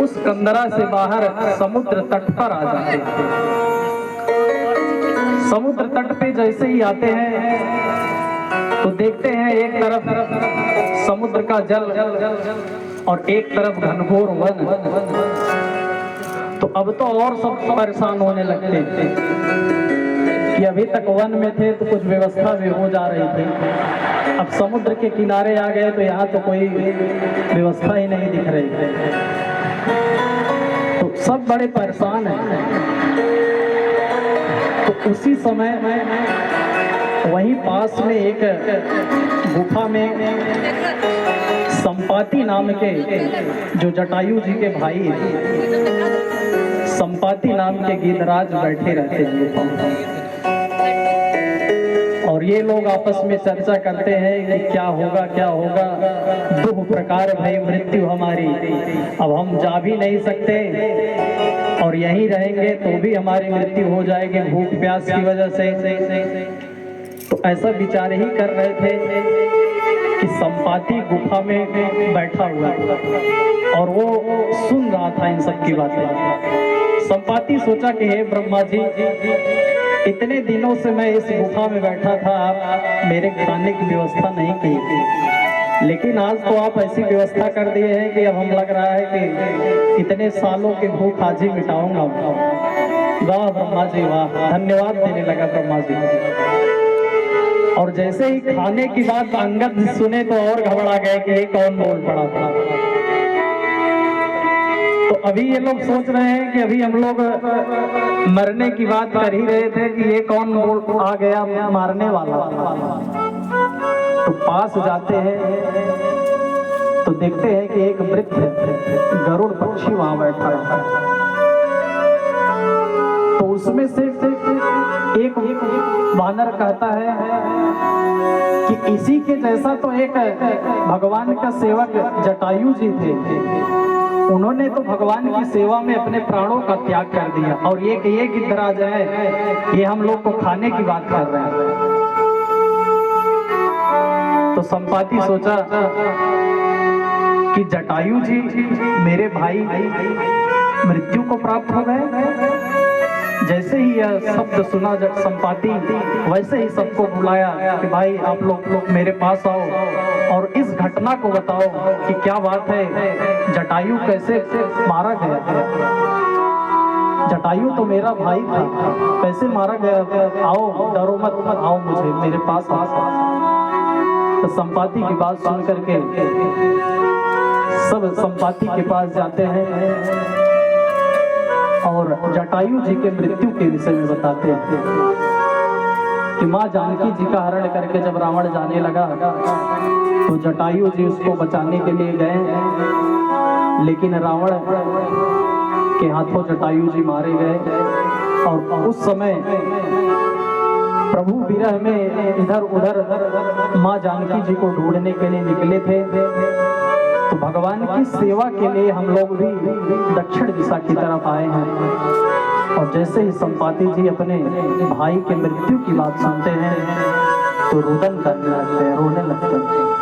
उस कंदरा से बाहर समुद्र तट पर आ जाते हैं। समुद्र तट पे जैसे ही आते हैं तो देखते हैं एक तरफ समुद्र का जल और एक तरफ घनघोर वन। तो अब तो और सब परेशान होने लगते थे कि अभी तक वन में थे तो कुछ व्यवस्था भी हो जा रही थी, अब समुद्र के किनारे आ गए तो यहाँ तो कोई व्यवस्था ही नहीं दिख रही थी। तो सब बड़े परेशान हैं। तो उसी समय वहीं पास में एक गुफा में संपाति नाम के जो जटायु जी के भाई संपाति नाम के गिरिराज बैठे रहते हैं गुफा में। और ये लोग आपस में चर्चा करते हैं कि क्या होगा क्या होगा, दो प्रकार भई मृत्यु हमारी, अब हम जा भी नहीं सकते और यहीं रहेंगे तो भी हमारी मृत्यु हो जाएगी भूख प्यास की वजह से। तो ऐसा विचार ही कर रहे थे कि संपाति गुफा में बैठा हुआ और वो सुन रहा था इन सब की बातें। संपाति सोचा कि हे ब्रह्मा जी, इतने दिनों से मैं इस गुफा में बैठा था, आप मेरे खाने की व्यवस्था नहीं की, लेकिन आज तो आप ऐसी व्यवस्था कर दिए हैं कि अब हम लग रहा है कि इतने सालों की भूख आज ही मिटाऊंगा। वाह ब्रह्मा जी वाह, धन्यवाद देने लगा ब्रह्मा जी। और जैसे ही खाने की बात अंगद सुने तो और घबरा गए कि ये कौन बोल पड़ा था। तो अभी ये लोग सोच रहे हैं कि अभी हम लोग मरने की बात कर ही रहे थे कि ये कौन बोल आ गया मारने वाला। तो पास जाते हैं तो देखते हैं कि एक वृद्ध गरुड़ पक्षी वहां बैठा है। तो उसमें से एक वानर कहता है कि इसी के जैसा तो एक भगवान का सेवक जटायु जी थे, उन्होंने तो भगवान की सेवा में अपने प्राणों का त्याग कर दिया, और ये कि ये गिद्धराज है, ये हम लोग को खाने की बात कर रहे हैं। तो संपाति सोचा कि जटायु जी मेरे भाई मृत्यु को प्राप्त हो गए। जैसे ही यह शब्द सुना संपाति, वैसे ही सबको बुलाया कि भाई आप लोग मेरे पास आओ और इस घटना को बताओ कि क्या बात है, जटायु कैसे मारा गया। जटायु तो मेरा भाई था, कैसे मारा गया, आओ डरो मत, आओ मुझे मेरे पास आओ। तो संपाति की बात सुन करके सब संपाति के पास जाते हैं और जटायु जी के मृत्यु के विषय में बताते हैं कि माँ जानकी जी का हरण करके जब रावण जाने लगा तो जटायु जी उसको बचाने के लिए गए, लेकिन रावण के हाथों जटायु जी मारे गए। और उस समय प्रभु विरह में इधर उधर माँ जानकी जी को ढूंढने के लिए निकले थे। तो भगवान की सेवा के लिए हम लोग भी दक्षिण दिशा की तरफ आए हैं। और जैसे ही संपाति जी अपने भाई के मृत्यु की बात सुनते हैं तो रुदन करने लगते हैं, रोने लगते हैं।